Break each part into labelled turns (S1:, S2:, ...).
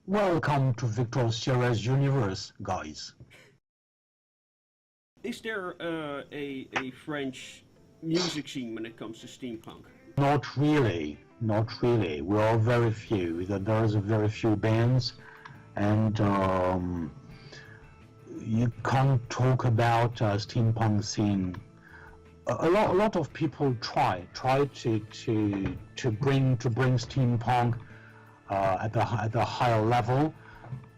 S1: Welcome to Victor Sierra's universe, guys.
S2: Is there a French music scene when it comes to steampunk?
S1: Not really, not really. We are very few. There's very few bands, and you can't talk about steampunk scene. A lot of people try to bring steampunk at the higher level,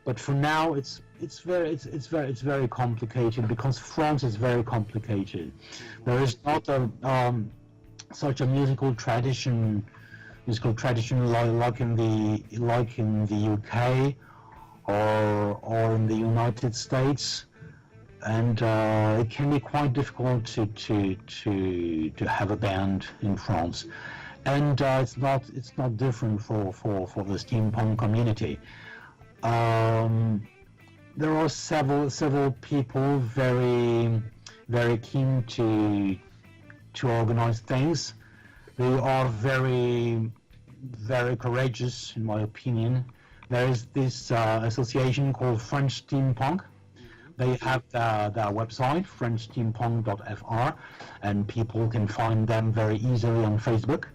S1: but for now it's very complicated because France is very complicated. There is not such a musical tradition like in the UK or in the United States, and it can be quite difficult to have a band in France, and it's not different for the steampunk community. There are several people very keen to organize things. They are very courageous, in my opinion. There is this association called French Steampunk. They have their website, frenchsteampunk.fr, and people can find them very easily on Facebook.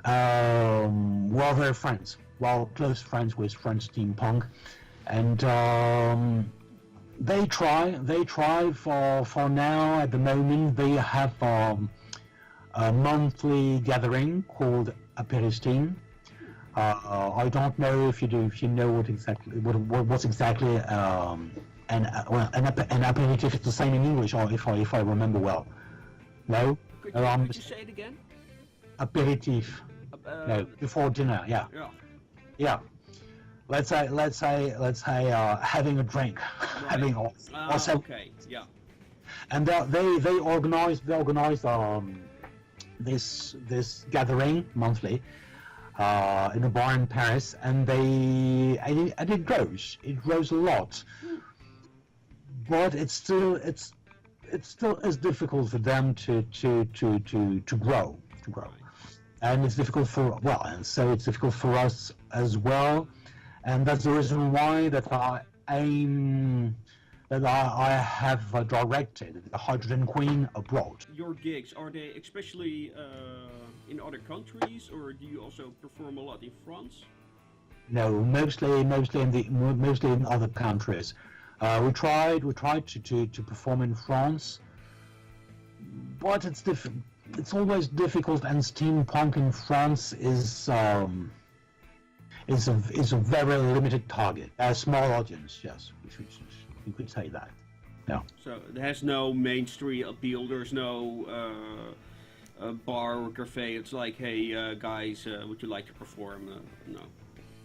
S1: We're very friends, close friends with French Steampunk, and they try for now. At the moment, they have a monthly gathering called Aperitif. I don't know if you know what's exactly an aperitif is the same in English, or if I remember well. No?
S2: Could you say it again?
S1: Aperitif. No, before dinner. Yeah. Yeah. Let's say having a drink,
S2: Right.
S1: having also.
S2: Okay. Yeah.
S1: And they organize this gathering monthly in a bar in Paris, and it grows a lot, but it's still as difficult for them to grow, and it's difficult it's difficult for us as well, and that's the reason why I have directed the Hydrogen Queen abroad.
S2: Your gigs, are they especially in other countries, or do you also perform a lot in France?
S1: No, mostly in other countries. We tried to perform in France, but it's always difficult, and steampunk in France is a very limited target, a small audience. Yes, you could say that. Yeah.
S2: So it has no mainstream appeal. There's no bar or cafe. It's like, hey guys, would you like to perform?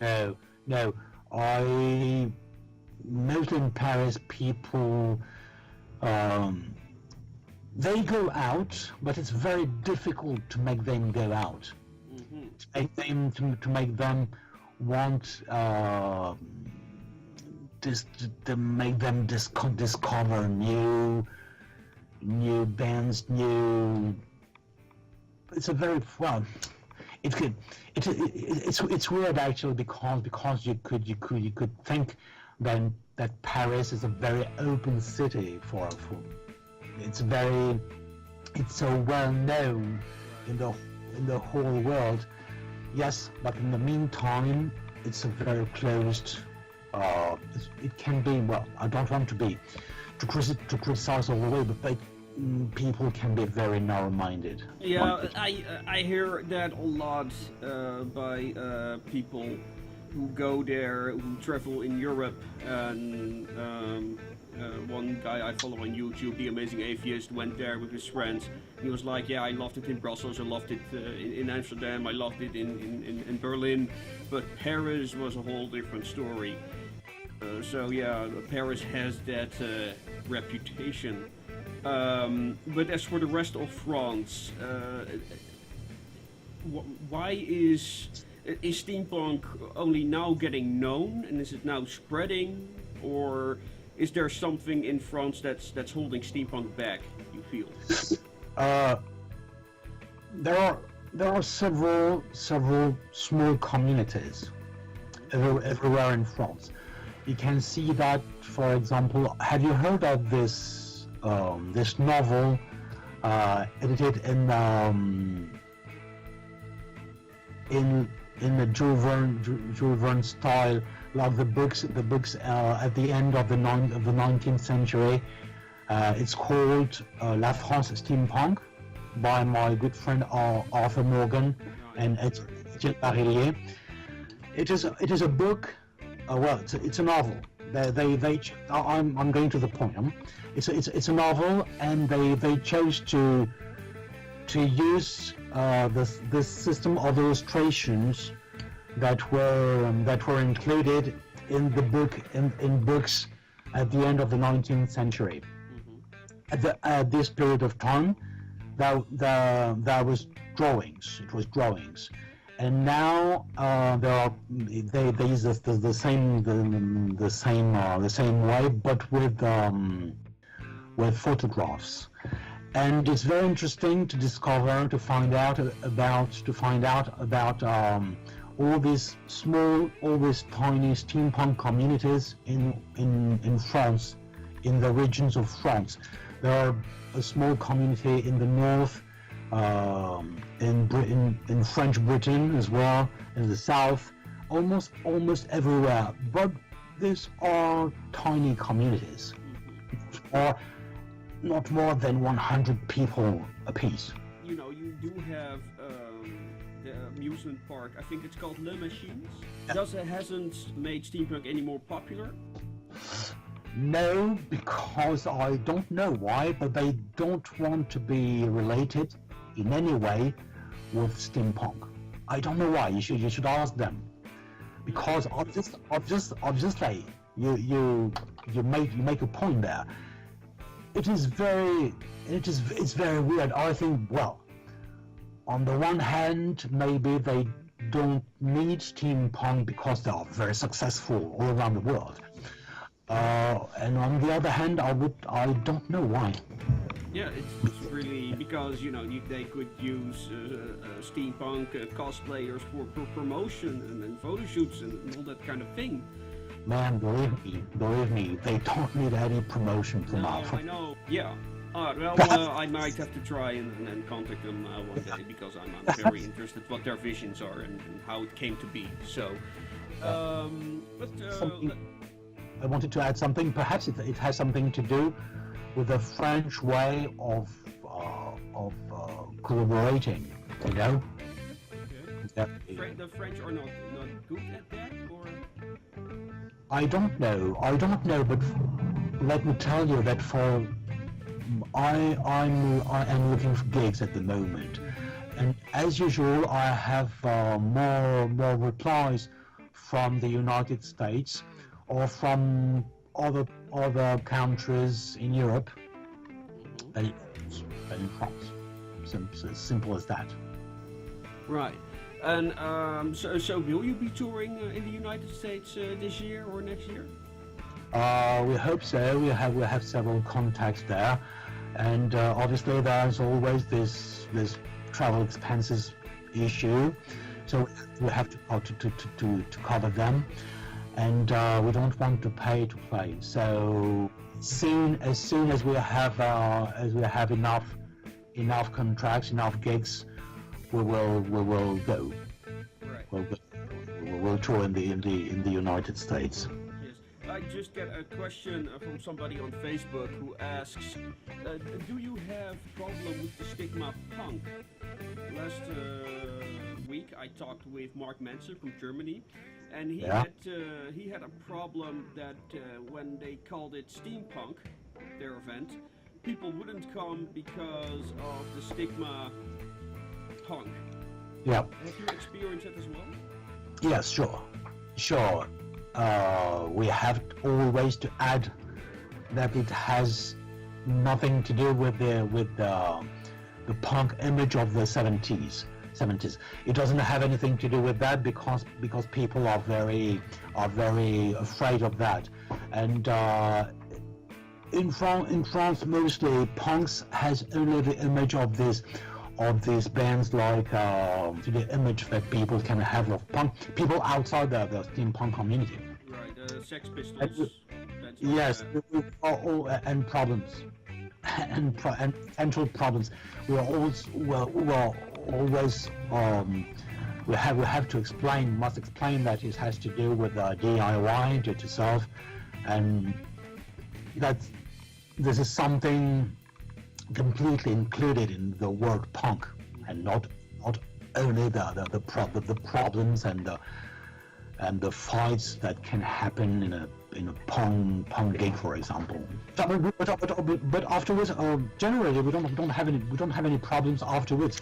S2: No.
S1: No. Mostly in Paris, people they go out, but it's very difficult to make them go out.
S2: Mm-hmm.
S1: To make them want to make them discover new bands, It's a very It's weird actually, because you could think then that Paris is a very open city for it's so well known in the whole world. Yes, but in the meantime, it's a very closed. It can be, I don't want to criticize all the way, but people can be very narrow-minded.
S2: Yeah, I hear that a lot by people who go there, who travel in Europe, and one guy I follow on YouTube, The Amazing Atheist, went there with his friends. He was like, yeah, I loved it in Brussels, I loved it in Amsterdam, I loved it in Berlin, but Paris was a whole different story. So yeah, Paris has that reputation. But as for the rest of France, why is steampunk only now getting known, and is it now spreading, or is there something in France that's holding steampunk back, you feel?
S1: There are several small communities. everywhere in France. You can see that, for example, have you heard of this this novel edited in the Jules Verne style, like the books at the end of the 19th century? It's called La France Steampunk by my good friend Arthur Morgan and Etienne Barillier. It is a book. Well, it's a novel. I'm going to the point. It's a novel, and they chose to use this system of illustrations that were included in the book in books at the end of the 19th century. At this period of time, there was drawings. It was drawings, and now there are they use the same way, but with photographs. And it's very interesting to discover, to find out about all these tiny steampunk communities in France, in the regions of France. There are a small community in the north, in French Britain as well, in the south, almost everywhere. But these are tiny communities, or not more than 100 people apiece.
S2: You know, you do have the amusement park. I think it's called Le Machines. Hasn't made steampunk any more popular?
S1: No, because I don't know why, but they don't want to be related in any way with steampunk. I don't know why. You should ask them. Because obviously you make a point there. It's very weird. I think, well, on the one hand, maybe they don't need steampunk because they are very successful all around the world. And on the other hand, I don't know why.
S2: Yeah, it's really because, you know, they could use steampunk cosplayers for promotion and photo shoots and all that kind of thing.
S1: Man, believe me, they don't need any promotion from us.
S2: I know. Yeah. I might have to try and contact them one day, because I'm very interested what their visions are and how it came to be. So,
S1: I wanted to add something. Perhaps it has something to do with the French way of collaborating. You know.
S2: Okay. The French are not good at that, or?
S1: I don't know, but let me tell you that I am looking for gigs at the moment, and as usual, I have more replies from the United States or from other countries in Europe than in France. Simple as that.
S2: Right. And so will you be touring in the United States this year or next year?
S1: We hope so. We have several contacts there, and obviously there's always this travel expenses issue, so we have to cover them, and we don't want to pay to play. So as soon as we have enough contracts, enough gigs, we will go.
S2: Right.
S1: We'll tour in the United States.
S2: Yes. I just get a question from somebody on Facebook who asks, do you have problem with the stigma punk? Last week I talked with Mark Manson from Germany, and he had a problem that when they called it steampunk, their event, people wouldn't come because of the stigma punk.
S1: Yeah.
S2: Have you experienced it as well?
S1: Yes, sure. We have always to add that it has nothing to do with the punk image of the 70s. It doesn't have anything to do with that because people are very afraid of that. And in France mostly punks has only the image of of these bands, like the image that people can have of punk people outside the steampunk community.
S2: Right, Sex Pistols.
S1: And,
S2: That's
S1: yes, and problems, and potential problems. We are always we have to must explain that it has to do with DIY, do it yourself, and this is something completely included in the word punk, and not only the problems and the fights that can happen in a punk gig, for example. But afterwards, generally we don't have any problems afterwards.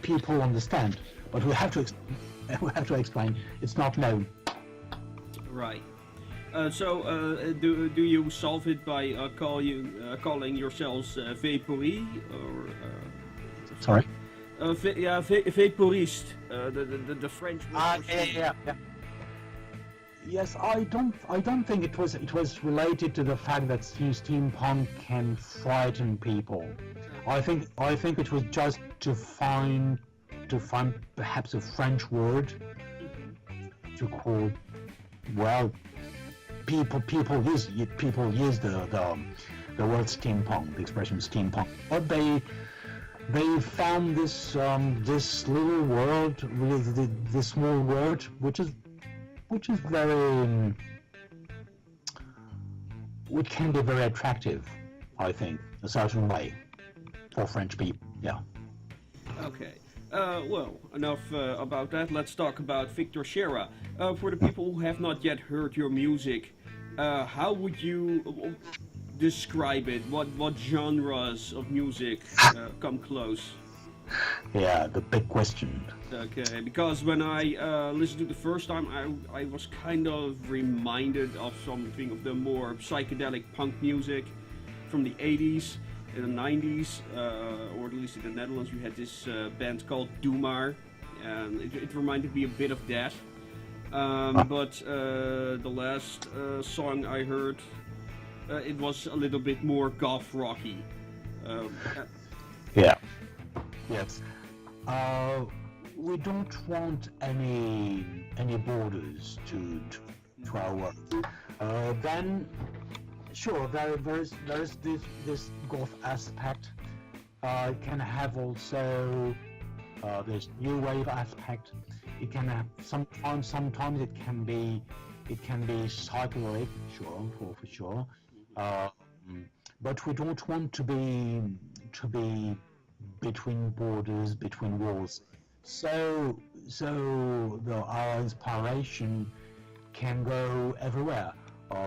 S1: People understand, but we have to explain. It's not known.
S2: Right. Do you solve it by calling yourselves vaporie or?
S1: Sorry.
S2: Vaporiste. The French word.
S1: Yeah. Yes, I don't think it was related to the fact that steampunk can frighten people. I think it was just to find perhaps a French word to call, well, people use the word steampunk, the expression steampunk, but they found this little word, really this small word, which can be very attractive, I think, a certain way for French people. Yeah.
S2: Okay. Well, enough about that. Let's talk about Victor Shera. For the people who have not yet heard your music, how would you describe it? What genres of music come close?
S1: Yeah, the big question.
S2: Okay, because when I listened to it the first time, I was kind of reminded of something of the more psychedelic punk music from the 80s and the 90s, or at least in the Netherlands. We had this band called Doomar, and it reminded me a bit of that. But the last song I heard, it was a little bit more goth rocky.
S1: Yeah. Yes. We don't want any borders to our work. Then, sure, there's this goth aspect. It can have also this new wave aspect. It can have sometimes it can be psychedelic, sure, for sure. But we don't want to be between borders, between walls. So our inspiration can go everywhere.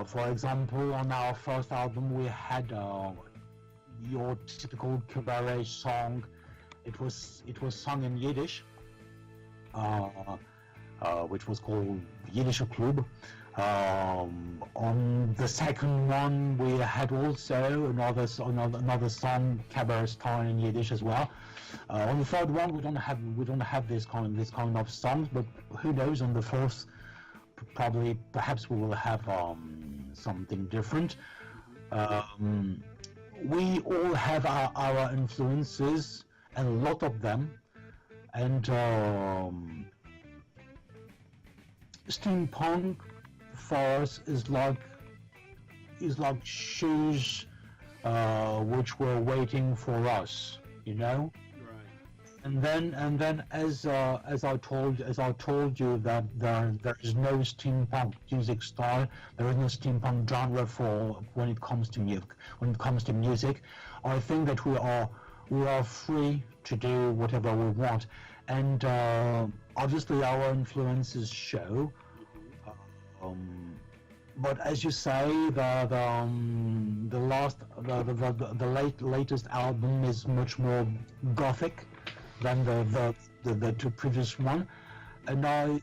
S1: For example, on our first album, we had your typical cabaret song. It was sung in Yiddish, which was called Yiddish Club. On the second one, we had also another song, cabaret style in Yiddish as well. On the third one, we don't have this kind of songs, but who knows? On the fourth, perhaps we will have something different. We all have our influences, and a lot of them, and steampunk for us is like shoes which were waiting for us, you know. Right. And then as I told you that there is no steampunk music style, there is no steampunk genre for when it comes to music. I think that we are free to do whatever we want, and obviously our influences show. But as you say, the latest album is much more gothic than the two previous one, and I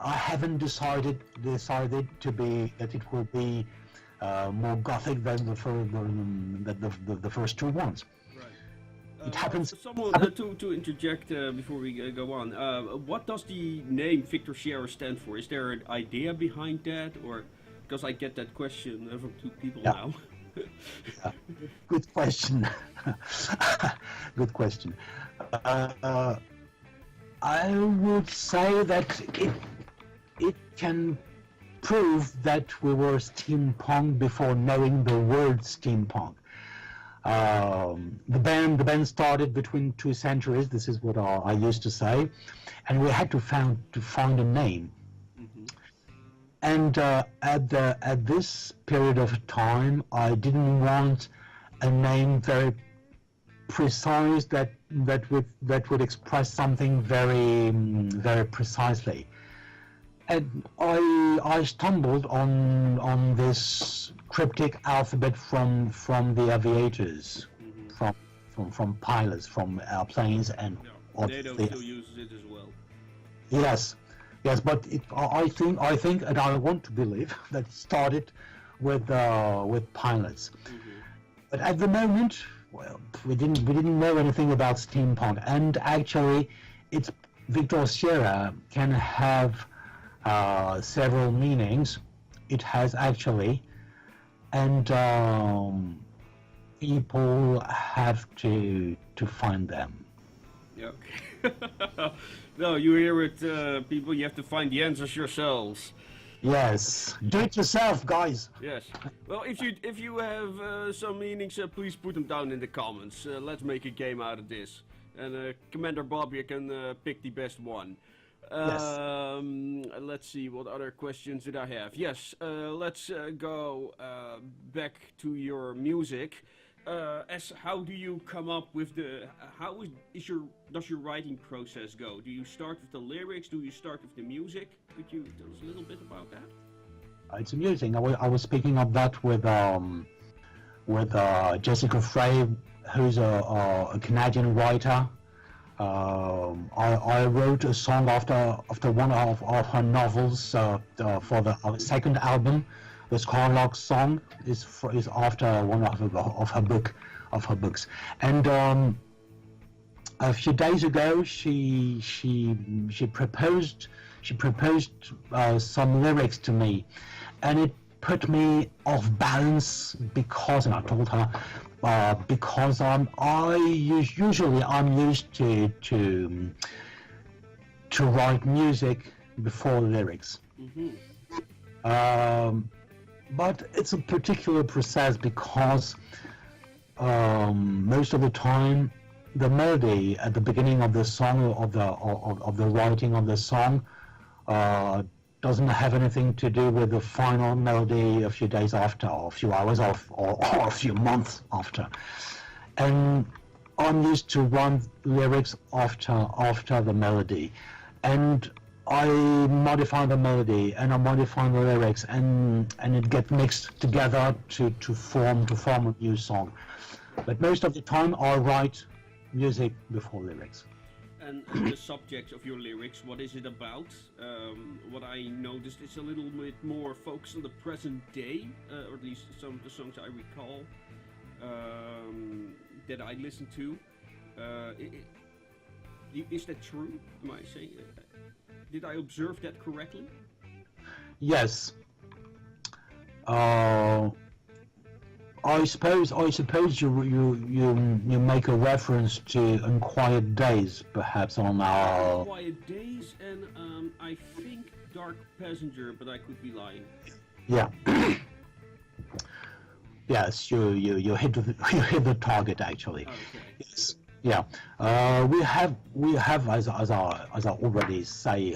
S1: haven't decided to be that it will be more gothic than the first two ones. It happens.
S2: Someone to interject before we go on. What does the name Victor Shera stand for? Is there an idea behind that, or because I get that question from two people now?
S1: Good question. Good question. I would say that it can prove that we were steampunk before knowing the word steampunk. The band started between two centuries. This is what I used to say, and we had to find a name.
S2: Mm-hmm.
S1: And at this period of time, I didn't want a name very precise that would express something very precisely. And I stumbled on this cryptic alphabet from the aviators,
S2: Mm-hmm.
S1: from pilots, from airplanes, and
S2: Yeah, NATO still uses it as well.
S1: yes, but I think, and I want to believe that it started with pilots.
S2: Mm-hmm.
S1: But at the moment, well, we didn't know anything about steampunk, and actually, it's Victor Sierra can have several meanings. It has actually, and people have to find them.
S2: Yeah. No, you hear it, people. You have to find the answers yourselves.
S1: Yes, do it yourself, guys.
S2: Yes. Well, if you have some meanings, please put them down in the comments. Let's make a game out of this. And Commander Bob, you can pick the best one.
S1: Yes.
S2: Let's see, what other questions did I have? Yes, let's go back to your music. How do you come up with does your writing process go? Do you start with the lyrics? Do you start with the music? Could you tell us a little bit about that?
S1: It's amusing. I was speaking of that with Jessica Frey, who's a Canadian writer. I wrote a song after one of her novels for our second album. The Scarlock song is after one of her books, and a few days ago she proposed some lyrics to me, and it put me off balance because, and I told her, because I'm used to write music before lyrics.
S2: Mm-hmm.
S1: But it's a particular process because most of the time the melody at the beginning of the song, of the writing of the song, doesn't have anything to do with the final melody a few days after, or a few hours off, or a few months after. And I'm used to run lyrics after the melody, and I modify the melody and I modify the lyrics, and it gets mixed together to form a new song. But most of the time I write music before lyrics.
S2: And the subject of your lyrics, what is it about? What I noticed is a little bit more focused on the present day, or at least some of the songs I recall that I listened to. Is that true? Am I saying? Did I observe that correctly?
S1: Yes. I suppose you make a reference to Unquiet Days, perhaps, on our...
S2: Unquiet Days, and I think Dark Passenger, but I could be lying.
S1: Yeah. Yes, you hit the target, actually.
S2: Okay.
S1: Yes. Yeah. We have as I already say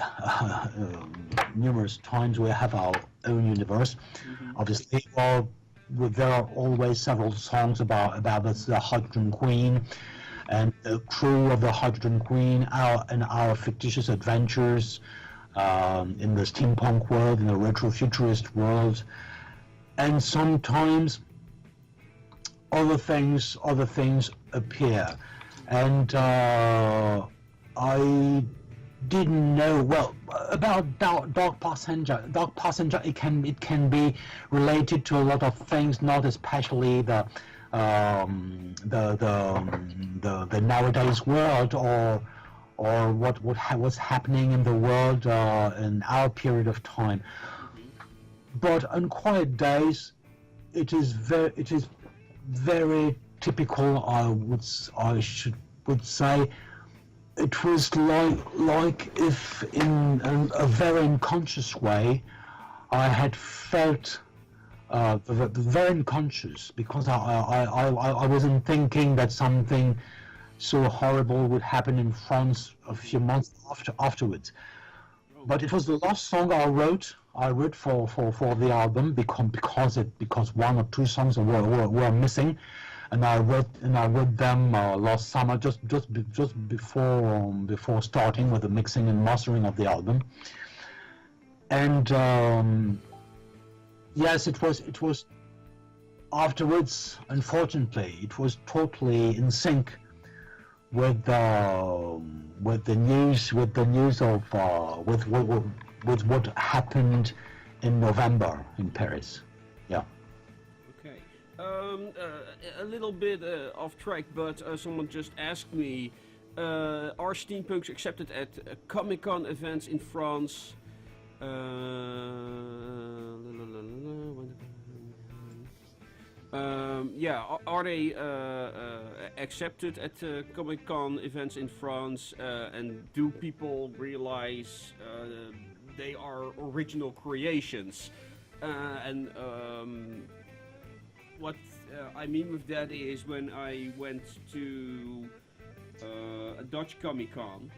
S1: numerous times, we have our own universe.
S2: Mm-hmm.
S1: Obviously, there are always several songs about the Hydrogen Queen and the crew of the Hydrogen Queen, our fictitious adventures in the steampunk world, in the retrofuturist world, and sometimes other things appear. And I didn't know well about Dark Passenger. Dark Passenger, it can be related to a lot of things, not especially the nowadays world or what's happening in the world in our period of time. But Unquiet Days, it is very typical. I would say it was like if in a very unconscious way I had felt the very unconscious, because I wasn't thinking that something so horrible would happen in France a few months afterwards. But it was the last song I wrote for the album, because one or two songs were missing, and I wrote them last summer, just before starting with the mixing and mastering of the album. And yes, it was afterwards. Unfortunately, it was totally in sync with the news of with what happened in November in Paris. Yeah.
S2: Okay. A little bit off track, but someone just asked me, are steampunks accepted at Comic-Con events in France? Yeah, are they accepted at Comic-Con events in France? And do people realize they are original creations? What I mean with that is, when I went to a Dutch Comic-Con,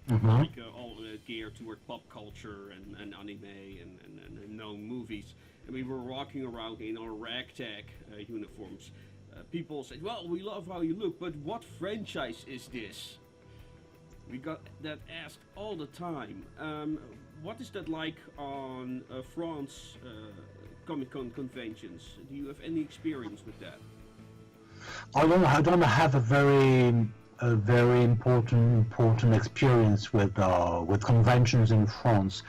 S2: like all geared toward pop culture and anime and known movies, and we were walking around in our ragtag uniforms. People said, "Well, we love how you look, but what franchise is this?" We got that asked all the time. What is that like on France Comic-Con conventions? Do you have any experience with that?
S1: I don't have a very important experience with conventions in France.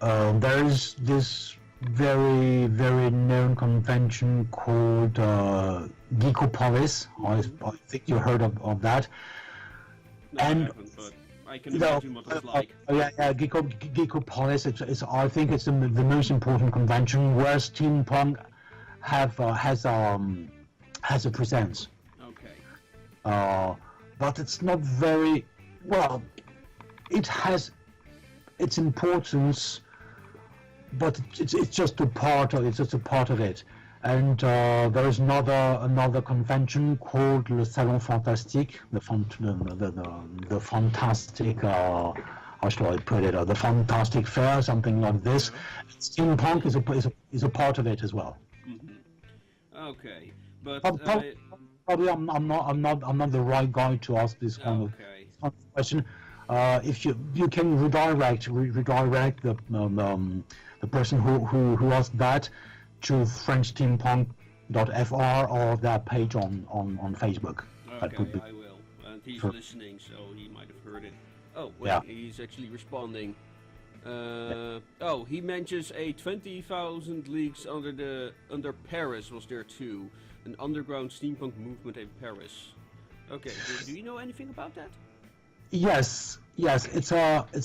S1: There is this very known convention called Geekopolis. I think you heard of that.
S2: No, I haven't, but I can imagine what it's like.
S1: Geekopolis. I think it's the most important convention where steampunk has a presence.
S2: Okay.
S1: But it's not very well. It has its importance, but it's just a part of it. It's just a part of it. And there is another convention called Le Salon Fantastique, the fantastic. How shall I put it? The Fantastic Fair, something like this. Steampunk is a part of it as well.
S2: Mm-hmm. Okay, but
S1: probably I'm not the right guy to ask this kind of question. If you can redirect the person who asked that to French Steampunk.fr or their page on Facebook.
S2: Okay, I will. And he's listening, so he might have heard it. Oh, wait, yeah. He's actually responding. Oh, he mentions a 20,000 Leagues under Paris was there too, an underground steampunk movement in Paris. Okay, do you know anything about that?
S1: Yes, it's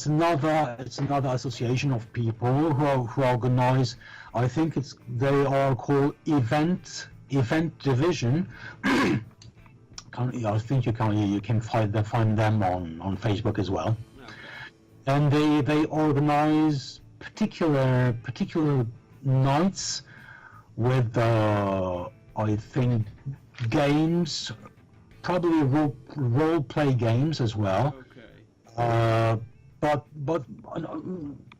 S1: another association of people who organize. I think they are called event division. I think you can find them on Facebook as well. Okay. And they organize particular nights with I think games, probably role play games as well.
S2: Okay.
S1: But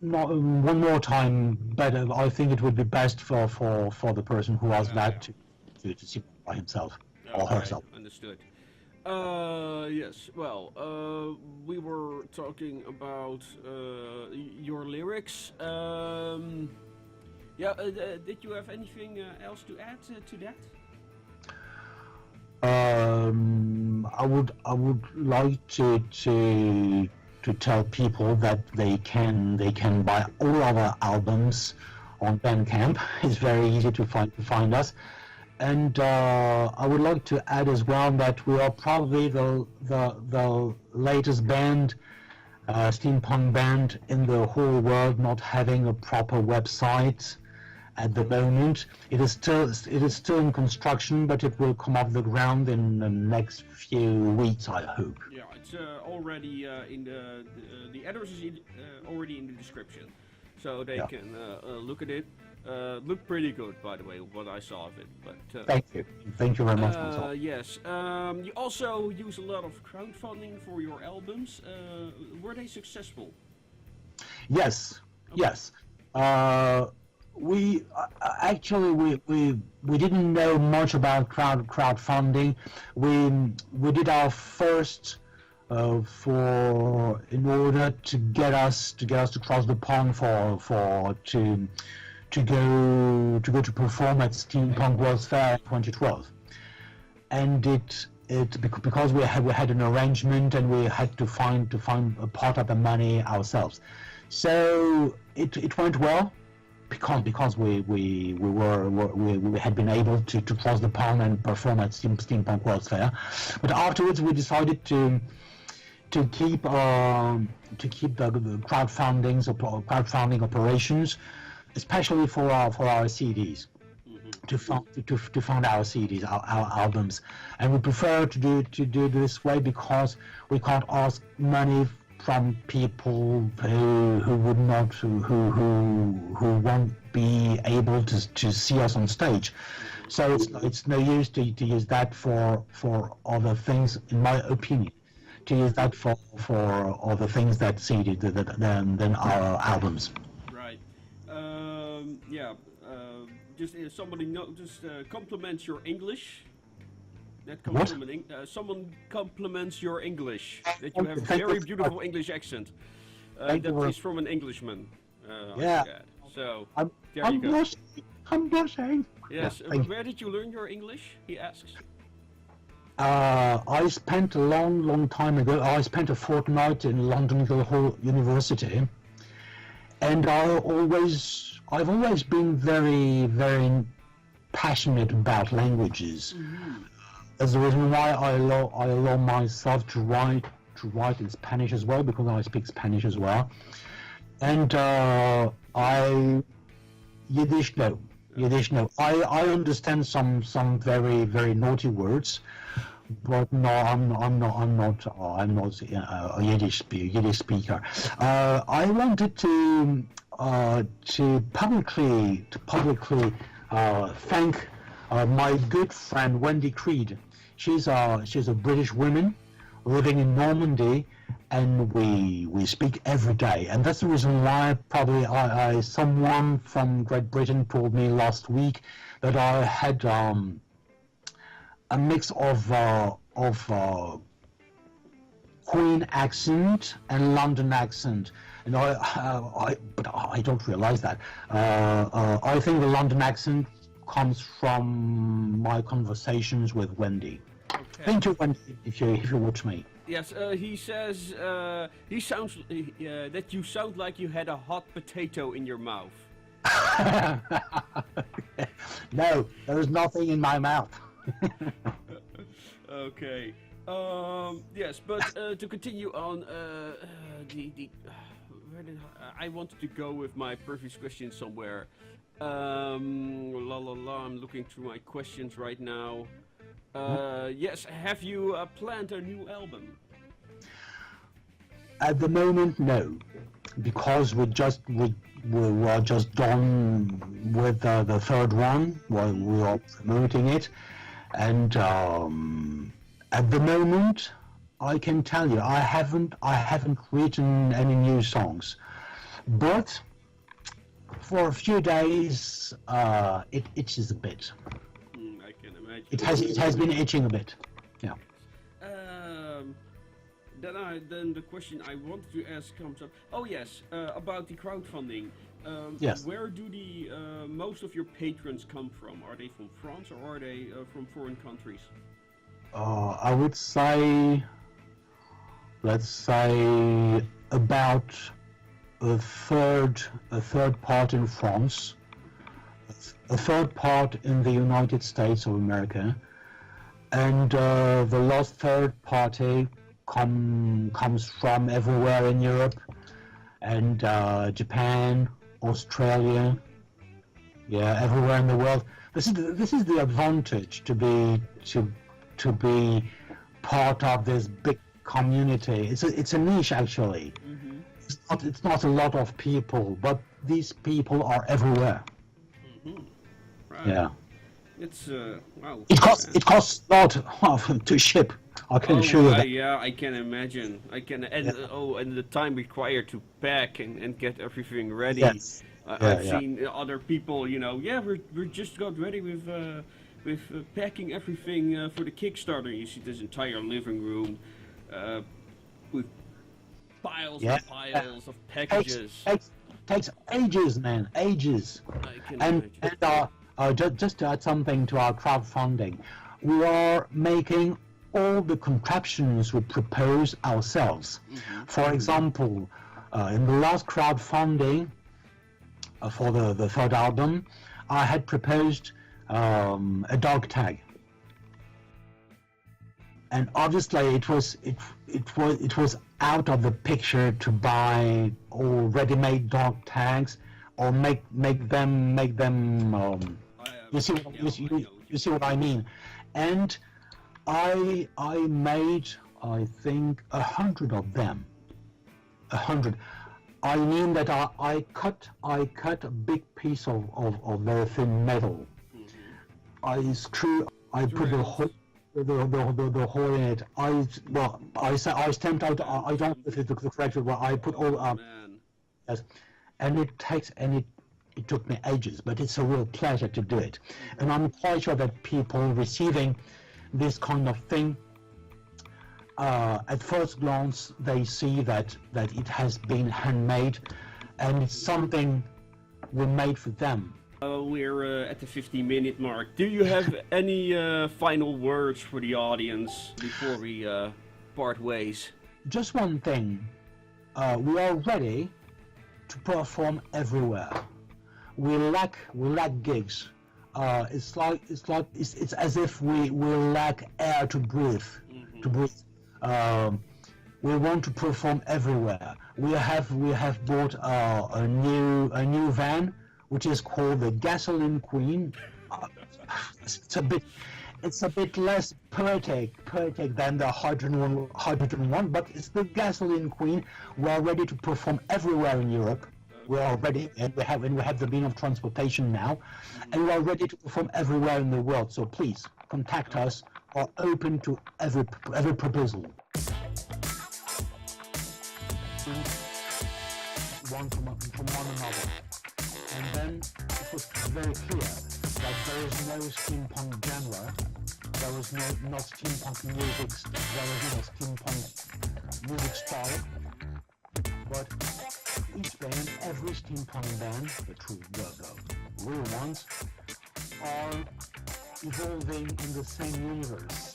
S1: not, one more time, better. I think it would be best for the person who asked that to see by himself or herself.
S2: Understood. Yes. Well, we were talking about your lyrics. Did you have anything else to add to that?
S1: I would like to tell people that they can buy all our albums on Bandcamp. It's very easy to find us. And I would like to add as well that we are probably the latest band, steampunk band in the whole world not having a proper website at the moment. It is still in construction, but it will come off the ground in the next few weeks, I hope.
S2: Yeah, it's already in the address is already in the description, so they can look at it. Looked pretty good, by the way, what I saw of it. But
S1: Thank you very much.
S2: yes, you also use a lot of crowdfunding for your albums. Were they successful?
S1: Yes,
S2: Okay.
S1: yes. We actually we didn't know much about crowdfunding. We did our first in order to get us to cross the pond to go to perform at Steampunk World's Fair 2012, and because we had an arrangement and we had to find a part of the money ourselves, so it went well because we had been able to cross the pond and perform at Steampunk World's Fair, but afterwards we decided to keep the crowdfunding operations, especially for our CDs, to fund our CDs, our albums, and we prefer to do this way because we can't ask money from people who won't be able to see us on stage. So it's no use to use that for other things, in my opinion. To use that for other things than our albums.
S2: Right. Yeah. Just somebody compliments your English. That compliment. Someone compliments your English. That you have a very beautiful English accent. That is from an Englishman.
S1: Yeah.
S2: So there you go.
S1: I'm blushing.
S2: Yes. Where did you learn your English? He asks.
S1: I spent a long time ago. I spent a fortnight in London Guildhall University, and I've always been very passionate about languages. Mm-hmm. That's the reason why I allow myself to write in Spanish as well, because I speak Spanish as well, and Yiddish no. I understand some very naughty words, but no, I'm not a Yiddish speaker. I wanted to publicly thank my good friend Wendy Creed. She's a British woman living in Normandy, and we speak every day, and that's the reason why probably someone from Great Britain told me last week that I had a mix of Queen accent and London accent, and but I don't realize that. I think the London accent comes from my conversations with Wendy. Okay. Thank you, Wendy, if you watch me.
S2: Yes, he says that you sound like you had a hot potato in your mouth.
S1: No, there is nothing in my mouth.
S2: Okay. Yes, but to continue on, I wanted to go with my previous question somewhere. I'm looking through my questions right now. Yes, have you planned a new album?
S1: At the moment, no, because we were just done with the third one while we are promoting it, and at the moment, I can tell you I haven't written any new songs, but for a few days it itches a bit.
S2: I can imagine.
S1: It has been itching a bit. Yeah.
S2: Then the question I wanted to ask comes up. Oh yes, about the crowdfunding.
S1: Yes.
S2: Where do the most of your patrons come from? Are they from France or are they from foreign countries?
S1: I would say, let's say about a third part in France, a third part in the United States of America, and the last third party comes from everywhere in Europe, and Japan, Australia, Yeah, everywhere in the world. This is the advantage to be part of this big community. It's a niche actually.
S2: Mm-hmm.
S1: It's not a lot of people, but these people are everywhere.
S2: Mm-hmm. Right.
S1: Yeah.
S2: It's wow.
S1: It costs a lot to ship. I can assure you that.
S2: Yeah, I can imagine. I can, and
S1: Yeah.
S2: and the time required to pack and get everything ready.
S1: Yes. Yeah,
S2: I've
S1: yeah.
S2: seen other people, yeah, we're just got ready with packing everything for the Kickstarter. You see this entire living room uh, with piles
S1: Yeah.
S2: and piles of
S1: Takes
S2: packages.
S1: takes takes ages, man, ages.
S2: I can
S1: And
S2: imagine.
S1: just to add something to our crowdfunding, we are making all the contraptions we propose ourselves.
S2: Mm-hmm.
S1: For example, in the last crowdfunding for the third album, I had proposed a dog tag, and obviously it was out of the picture to buy all ready-made dog tags or make them you see what, you see what I mean. And I made, I think, 100 of them. 100. I mean that I cut a big piece of very thin metal. I put the hole the hole in it. I stamped out. I don't know if it's the correct word. I put all
S2: Man.
S1: yes, and it took me ages, but it's a real pleasure to do it. And I'm quite sure that people receiving this kind of thing, at first glance, they see that it has been handmade, and it's something we made for them.
S2: We're at the 50-minute mark. Do you have any final words for the audience before we part ways?
S1: Just one thing, we are ready to perform everywhere. We lack gigs. It's as if we lack air to breathe. We want to perform everywhere. We have bought a new van, which is called the Gasoline Queen. It's a bit less poetic than the hydrogen one, but it's the Gasoline Queen. We are ready to perform everywhere in Europe. We are ready, and we have the mean of transportation now, and we are ready to perform everywhere in the world. So please contact us. We're open to every proposal. One from one another, and then it was very clear that there is no steampunk genre, there is no steampunk music, there is no steampunk music style, but each band, every steampunk band, the real ones, are evolving in the same universe.